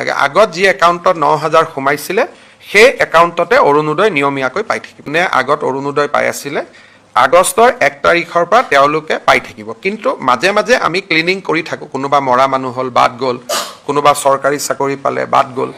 নালাগে আগত যি একাউণ্টত ৯,০০০ সোমাইছিলে সেই একাউণ্টতে অৰুণোদয় নিয়মীয়াকৈ পাই থাকিব নে আগত অৰুণোদয় পাই আছিলে আগষ্টৰ ১ তাৰিখৰ পৰা তেওঁলোকে পাই থাকিব কিন্তু মাজে মাজে আমি ক্লিনিং কৰি থাকোঁ কোনোবা মৰা মানুহ হ'ল বাদ গ'ল কোনোবা চৰকাৰী চাকৰি পালে বাদ গ'ল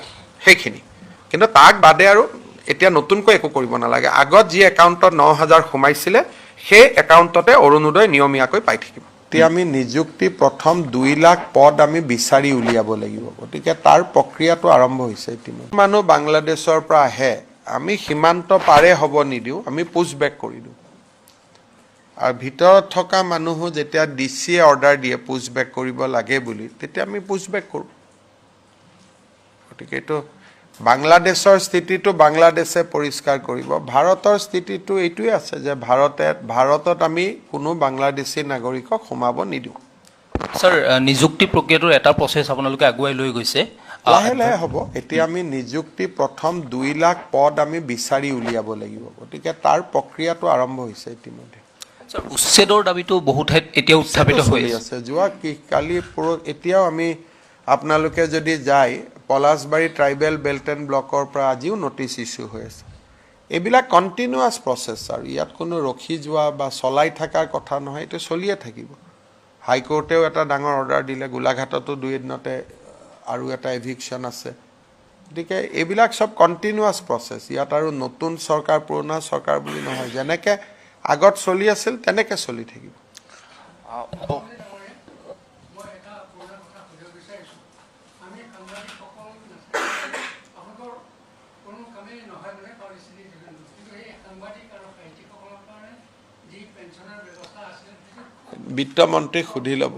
সেইখিনি কিন্তু তাক বাদে আৰু এতিয়া নতুনকৈ একো কৰিব নালাগে আগত যি একাউণ্টত ৯,০০০ সোমাইছিলে সেই একাউণ্টতে অৰুণোদয় নিয়মীয়াকৈ পাই থাকিব এতিয়া আমি নিযুক্তি প্ৰথম ২ লাখ পদ আমি বিচাৰি উলিয়াব লাগিব গতিকে তাৰ প্ৰক্ৰিয়াটো আৰম্ভ হৈছে ইতিমধ্যে মানুহ বাংলাদেশৰ পৰা আহে আমি সীমান্ত পাৰে হ'ব নিদিওঁ আমি পুছবেক কৰি দিওঁ আৰু ভিতৰত থকা মানুহো যেতিয়া ডিচিয়ে অৰ্ডাৰ দিয়ে পুছবেক কৰিব লাগে বুলি তেতিয়া আমি পুছবেক কৰোঁ গতিকে এইটো বাংলাদেশৰ স্থিতিটো বাংলাদেশে পৰিষ্কাৰ কৰিব ভাৰতৰ স্থিতিটো এইটোৱে আছে যে ভাৰতত আমি কোনো বাংলাদেশী নাগৰিকক সোমাব নিদিওঁ স্যাৰ নিযুক্তি প্ৰক্ৰিয়াটোৰ এটা প্ৰচেছ আপোনালোকে আগুৱাই লৈ গৈছে লাহে লাহে হ'ব এতিয়া আমি নিযুক্তি প্ৰথম ২ লাখ পদ আমি বিচাৰি উলিয়াব লাগিব গতিকে তাৰ প্ৰক্ৰিয়াটো আৰম্ভ হৈছে ইতিমধ্যে স্যাৰ উচ্ছেদৰ দাবীটো বহু ঠাইত এতিয়া উত্থাপিত হৈ আছে যোৱা কালি এতিয়াও আমি আপোনালোকে যদি যায় পলাশবাৰী ট্ৰাইবেল বেল্ট এণ্ড ব্লকৰ পৰা আজিও নটিচ ইছ্যু হৈ আছে এইবিলাক কণ্টিনিউৱাছ প্ৰচেছ আৰু ইয়াত কোনো ৰখি যোৱা বা চলাই থকাৰ কথা নহয় এইটো চলিয়ে থাকিব হাইকোৰ্টেও এটা ডাঙৰ অৰ্ডাৰ দিলে গোলাঘাটতো ২ দিনতে আৰু এটা এভিকশ্যন আছে গতিকে এইবিলাক চব কণ্টিনিউৱাছ প্ৰচেছ ইয়াত আৰু নতুন চৰকাৰ পুৰণা চৰকাৰ বুলি নহয় যেনেকৈ আগত চলি আছিল তেনেকৈ চলি থাকিব বিত্তমন্ত্ৰীক সুধি ল'ব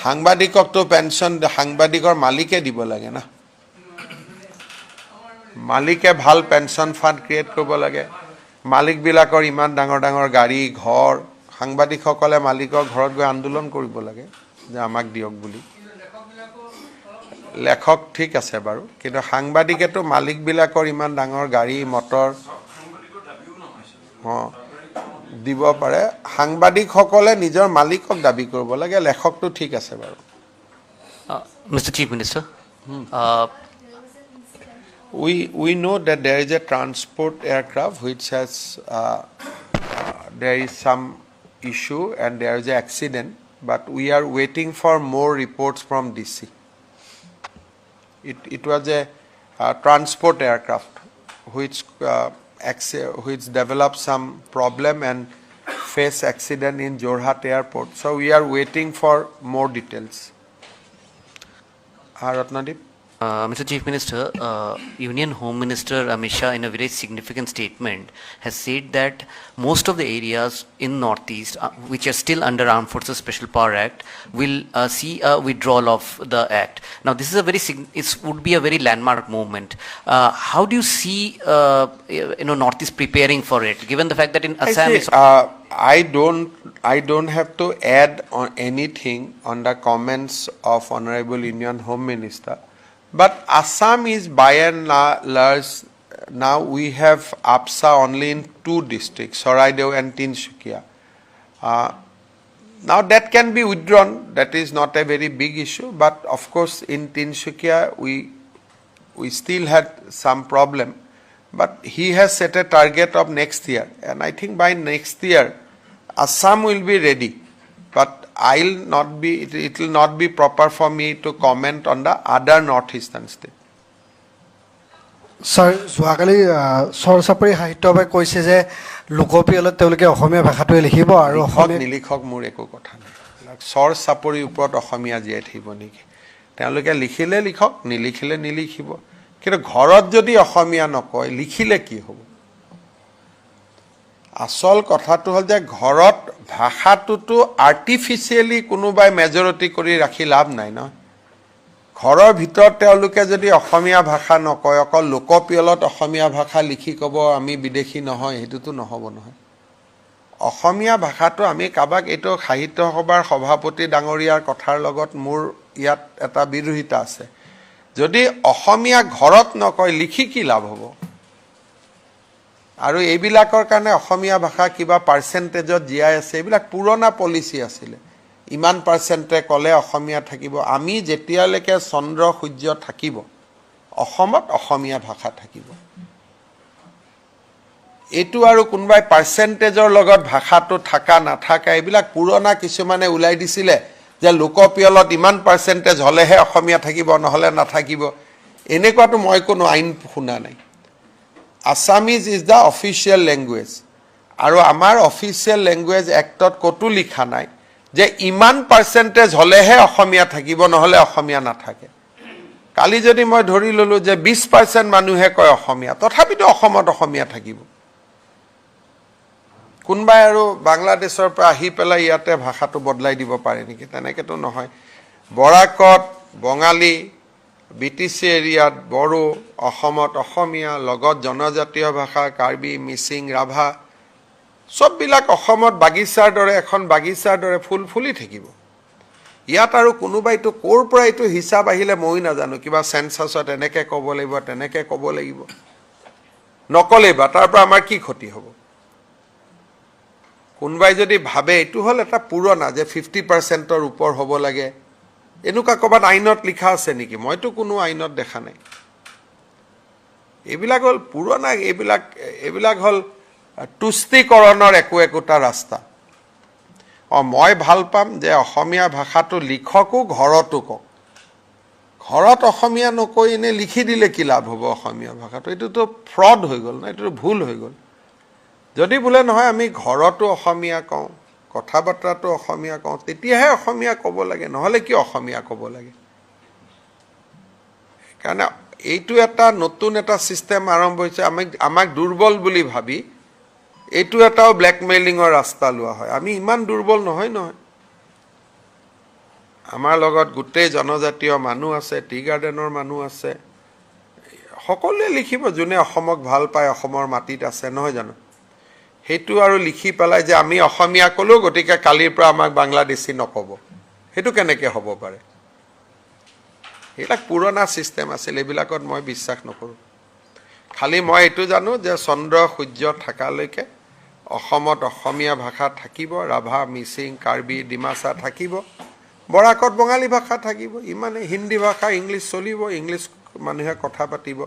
সাংবাদিককতো পেঞ্চন সাংবাদিকৰ মালিকে দিব লাগে না মালিকে ভাল পেঞ্চন ফাণ্ড ক্ৰিয়েট কৰিব লাগে মালিকবিলাকৰ ইমান ডাঙৰ ডাঙৰ গাড়ী ঘৰ সাংবাদিকসকলে মালিকৰ ঘৰত গৈ আন্দোলন কৰিব লাগে যে আমাক দিয়ক বুলি লেখক ঠিক আছে বাৰু কিন্তু সাংবাদিকেতো মালিকবিলাকৰ ইমান ডাঙৰ গাড়ী মটৰ দিব পাৰে সাংবাদিকসকলে নিজৰ মালিকক দাবী কৰিব লাগে লেখকটো ঠিক আছে বাৰু Mr. Chief Minister we know that there is a transport aircraft which has there is some issue and there is an accident but we are waiting for more reports from DC it was a transport aircraft which developed some problem and face accident in Jorhat airport so we are waiting for more details Ratnadeep Mr. Chief Minister, Union Home Minister Amit Shah in a very significant statement has said that most of the areas in Northeast which are still under Armed Forces Special Power Act will see a withdrawal of the act. Now this is a it would be a very landmark movement. How do you see Northeast preparing for it given the fact that in Assam I don't have to add on anything on the comments of Honorable Union Home Minister. But Assam is by and large, now we have APSA only in 2 districts, Saraideo and Tinsukia. Now that can be withdrawn, that is not a very big issue, but of course in Tinsukia we still had some problem. But he has set a target of next year and I think by next year Assam will be ready. But it will not be proper for me to comment on the other northeastern state. Sir, যোৱাকালি সৰচাপৰি সাহিত্যসভাই কৈছে যে লোকপ্ৰিয়লত তেওঁলোকে অসমীয়া ভাষাটোৱে লিখিব আৰু অসমীয়া নিলিখক মোৰ একো কথা নাই সৰচাপৰিৰ ওপৰত অসমীয়া জীয়াই থাকিব নেকি তেওঁলোকে লিখিলে লিখক নিলিখিলে নিলিখিব কিন্তু ঘৰত যদি অসমীয়া নকয় লিখিলে কি হ'ব আসল কথাটো হ'ল যে ঘৰত ভাষাটোতো আৰ্টিফিচিয়েলি কোনোবাই মেজৰিটি কৰি ৰাখি লাভ নাই ন ঘৰৰ ভিতৰত তেওঁলোকে যদি অসমীয়া ভাষা নকয় অকল লোকপ্ৰিয়লত অসমীয়া ভাষা লিখি ক'ব আমি বিদেশী নহয় সেইটোতো নহ'ব নহয় অসমীয়া ভাষাটো আমি কাবাক এইটো সাহিত্য সভাৰ সভাপতি ডাঙৰীয়াৰ কথাৰ লগত মোৰ ইয়াত এটা বিৰোধিতা আছে যদি অসমীয়া ঘৰত নকয় লিখি কি লাভ হ'ব আৰু এইবিলাকৰ কাৰণে অসমীয়া ভাষা কিবা পাৰ্চেন্টেজত জীয়াই আছে এইবিলাক পুৰণা পলিচি আছিল ইমান পাৰ্চেণ্টে ক'লে অসমীয়া থাকিব আমি যেতিয়ালৈকে চন্দ্ৰ সূৰ্য থাকিব অসমত অসমীয়া ভাষা থাকিব এইটো আৰু কোনোবাই পাৰ্চেণ্টেজৰ লগত ভাষাটো থাকা নাথাকা এইবিলাক পুৰণা কিছুমানে ওলাই দিছিলে যে লোকপিয়লত ইমান পাৰ্চেণ্টেজ হ'লেহে অসমীয়া থাকিব নহ'লে নাথাকিব এনেকুৱাটো মই কোনো আইন শুনা নাই Assamese is the official language আৰু আমাৰ অফিচিয়েল লেংগুৱেজ এক্টত ক'তো লিখা নাই যে ইমান পাৰ্চেণ্টেজ হ'লেহে অসমীয়া থাকিব নহ'লে অসমীয়া নাথাকে কালি যদি মই ধৰি ল'লোঁ যে 20% মানুহে কয় অসমীয়া তথাপিতো অসমত অসমীয়া থাকিব কোনোবাই আৰু বাংলাদেশৰ পৰা আহি পেলাই ইয়াতে ভাষাটো বদলাই দিব পাৰে নেকি তেনেকেতো নহয় বৰাকত বঙালী BTC এৰিয়াত বড়ো অসমত অসমীয়া লগত জনজাতীয় ভাষা কাৰ্বি মিচিং ৰাভা সববিলাক অসমত বাগিচাৰ দৰে এখন বাগিচাৰ দৰে ফুল ফুলি থাকিব ইয়াত আৰু কোনোবাইতো ক'ৰ পৰা এইটো হিচাপ আহিলে মই নাজানো কিবা সেন্সাছত এনেকৈ ক'ব লাগিব তেনেকৈ ক'ব লাগিব নকলেই বা তাৰ পৰা আমাৰ কি ক্ষতি হ'ব কোনোবাই যদি ভাবে এইটো হ'ল এটা পুৰণা যে 50%ৰ ওপৰ হ'ব লাগে এনেকুৱা ক'ৰবাত আইনত লিখা আছে নেকি মইতো কোনো আইনত দেখা নাই এইবিলাক হ'ল পুৰণা এইবিলাক হ'ল তুষ্টিকৰণৰ একোটা ৰাস্তা মই ভাল পাম যে অসমীয়া ভাষাটো লিখকো ঘৰতো কওক ঘৰত অসমীয়া নকৈ এনে লিখি দিলে কি লাভ হ'ব অসমীয়া ভাষাটো এইটোতো ফ্ৰড হৈ গ'ল না এইটো ভুল হৈ গ'ল যদি বোলে নহয় আমি ঘৰতো অসমীয়া কওঁ কথা বাৰ্তাটো অসমীয়া কওঁ তেতিয়াহে অসমীয়া ক'ব লাগে নহ'লে কি অসমীয়া ক'ব লাগে কাৰণ এইটো এটা নতুন এটা সিস্টেম আৰম্ভ হৈছে আমাক দুৰ্বল বুলি ভাবি এইটো এটাও ব্লেকমেইলিঙৰ ৰাস্তা লোৱা হয় আমি ইমান দুৰ্বল নহয় আমাৰ লগত গোটেই জনজাতীয় মানুহ আছে টি গাৰ্ডেনৰ মানুহ আছে সকলোৱে লিখিব যোনে অসমক ভাল পায় অসমৰ মাটিত আছে নহয় জানো সেইটো আৰু লিখি পেলাই যে আমি অসমীয়া ক'লো গতিকে কালিৰ পৰা আমাক বাংলাদেশী নক'ব সেইটো কেনেকৈ হ'ব পাৰে এইবিলাক পুৰণা সিস্টেম আছিল এইবিলাকত মই বিশ্বাস নকৰোঁ খালি মই এইটো জানো যে চন্দ্ৰ সূৰ্য থাকালৈকে অসমত অসমীয়া ভাষা থাকিব ৰাভা মিচিং কাৰ্বি ডিমাচা থাকিব বৰাকত বঙালী ভাষা থাকিব ইমানে হিন্দী ভাষা ইংলিছ চলিব ইংলিছ মানুহে কথা পাতিব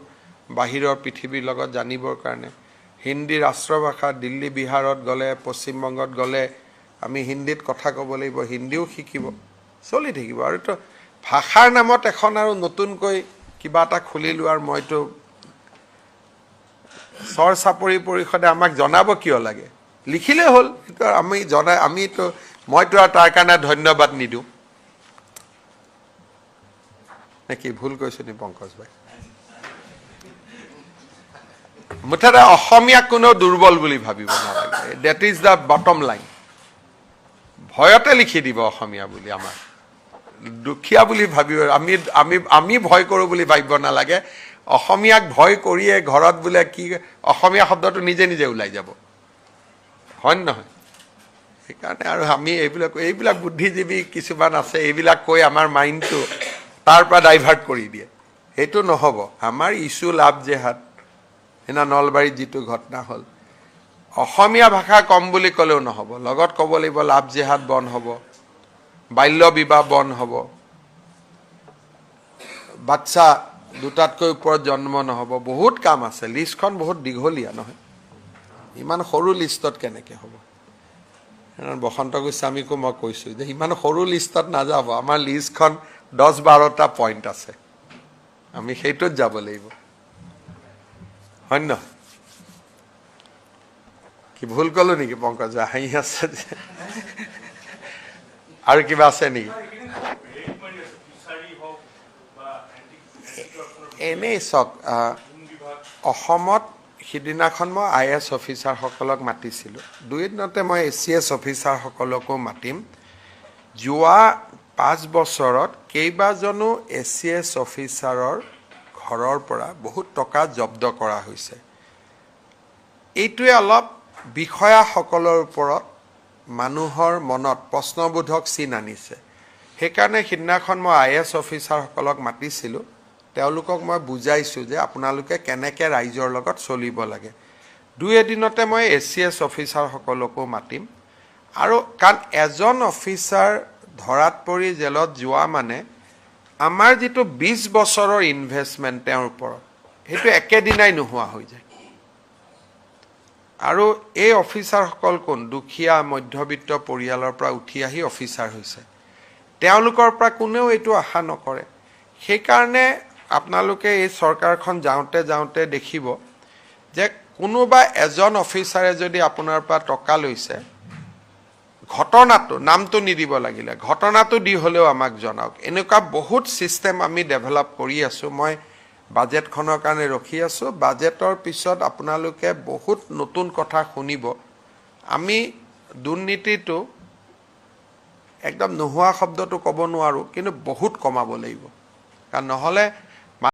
বাহিৰৰ পৃথিৱীৰ লগত জানিবৰ কাৰণে হিন্দী ৰাষ্ট্ৰভাষা দিল্লী বিহাৰত গ'লে পশ্চিমবংগত গ'লে আমি হিন্দীত কথা ক'ব লাগিব হিন্দীও শিকিব চলি থাকিব আৰু তো ভাষাৰ নামত এখন আৰু নতুনকৈ কিবা এটা খুলি লোৱাৰ মইতো চৰ চাপৰি পৰিষদে আমাক জনাব কিয় লাগে লিখিলে হ'ল আমিতো মইতো আৰু তাৰ কাৰণে ধন্যবাদ নিদিওঁ নেকি ভুল কৈছো নি পংকজ ভাই মুঠতে অসমীয়াক কোনো দুৰ্বল বুলি ভাবিব নালাগে that is the bottom line ভয়তে লিখি দিব অসমীয়া বুলি আমাৰ দুখীয়া বুলি ভাবিব আমি ভয় কৰোঁ বুলি ভাবিব নালাগে অসমীয়াক ভয় কৰিয়ে ঘৰত বোলে কি অসমীয়া শব্দটো নিজে নিজে ওলাই যাব হয় নহয় সেইকাৰণে আৰু আমি এইবিলাক বুদ্ধিজীৱী কিছুমান আছে এইবিলাক কৈ আমাৰ মাইণ্ডটো তাৰ পৰা ডাইভাৰ্ট কৰি দিয়ে সেইটো নহ'ব আমাৰ ইছ্যু লাভ জেহাদ সেইদিনা নলবাৰীত যিটো ঘটনা হ'ল অসমীয়া ভাষা কম বুলি ক'লেও নহ'ব লগত ক'ব লাগিব লাভ জেহাদ বন্ধ হ'ব বাল্য বিবাহ বন্ধ হ'ব বাচ্চা দুটাতকৈ ওপৰত জন্ম নহ'ব বহুত কাম আছে লিষ্টখন বহুত দীঘলীয়া নহয় ইমান সৰু লিষ্টত কেনেকৈ হ'ব বসন্ত গোস্বামীকো মই কৈছোঁ যে ইমান সৰু লিষ্টত নাযাব আমাৰ লিষ্টখন 10-12টা পইণ্ট আছে আমি সেইটোত যাব লাগিব হয় নহয় কি ভুল ক'লো নেকি পংকজ হাঁহি আছে আৰু কিবা আছে নেকি এনেই চাওক অসমত সিদিনাখন মই IAS অফিচাৰসকলক মাতিছিলোঁ দুই দিনতে মই ACS অফিচাৰসকলকো মাতিম যোৱা 5 বছৰত কেইবাজনো ACS অফিচাৰৰ ঘৰৰ পৰা বহুত টকা জব্দ কৰা হৈছে এইটোৱে অলপ বিষয়াসকলৰ ওপৰত মানুহৰ মনত প্ৰশ্নবোধক চিন আনিছে সেইকাৰণে সিদিনাখন মই IAS অফিচাৰসকলক মাতিছিলোঁ তেওঁলোকক মই বুজাইছোঁ যে আপোনালোকে কেনেকৈ ৰাইজৰ লগত চলিব লাগে দুই এদিনতে মই ACS অফিচাৰসকলকো মাতিম আৰু কাৰণ এজন অফিচাৰ ধৰাত পৰি জেলত যোৱা মানে আমাৰ যিটো 20 বছৰৰ ইনভেষ্টমেণ্ট তেওঁৰ ওপৰত সেইটো একেদিনাই নোহোৱা হৈ যায় আৰু এই অফিচাৰসকল কোন দুখীয়া মধ্যবিত্ত পৰিয়ালৰ পৰা উঠি আহি অফিচাৰ হৈছে তেওঁলোকৰ পৰা কোনেও এইটো আশা নকৰে সেইকাৰণে আপোনালোকে এই চৰকাৰখন যাওঁতে যাওঁতে দেখিব যে কোনোবা এজন অফিচাৰে যদি আপোনাৰ পৰা টকা লৈছে ঘটনাটো নামটো নিদিব লাগিলে ঘটনাটো দি হ'লেও আমাক জনাওক এনেকুৱা বহুত সিস্টেম আমি ডেভেলপ কৰি আছো মই বাজেটখনৰ কাৰণে ৰখি আছো বাজেটৰ পিছত আপোনালোকে বহুত নতুন কথা শুনিব আমি দুৰ্নীতিটো একদম নোহোৱা শব্দটো ক'ব নোৱাৰো কিন্তু বহুত কমাব লাগিব কাৰণ নহলে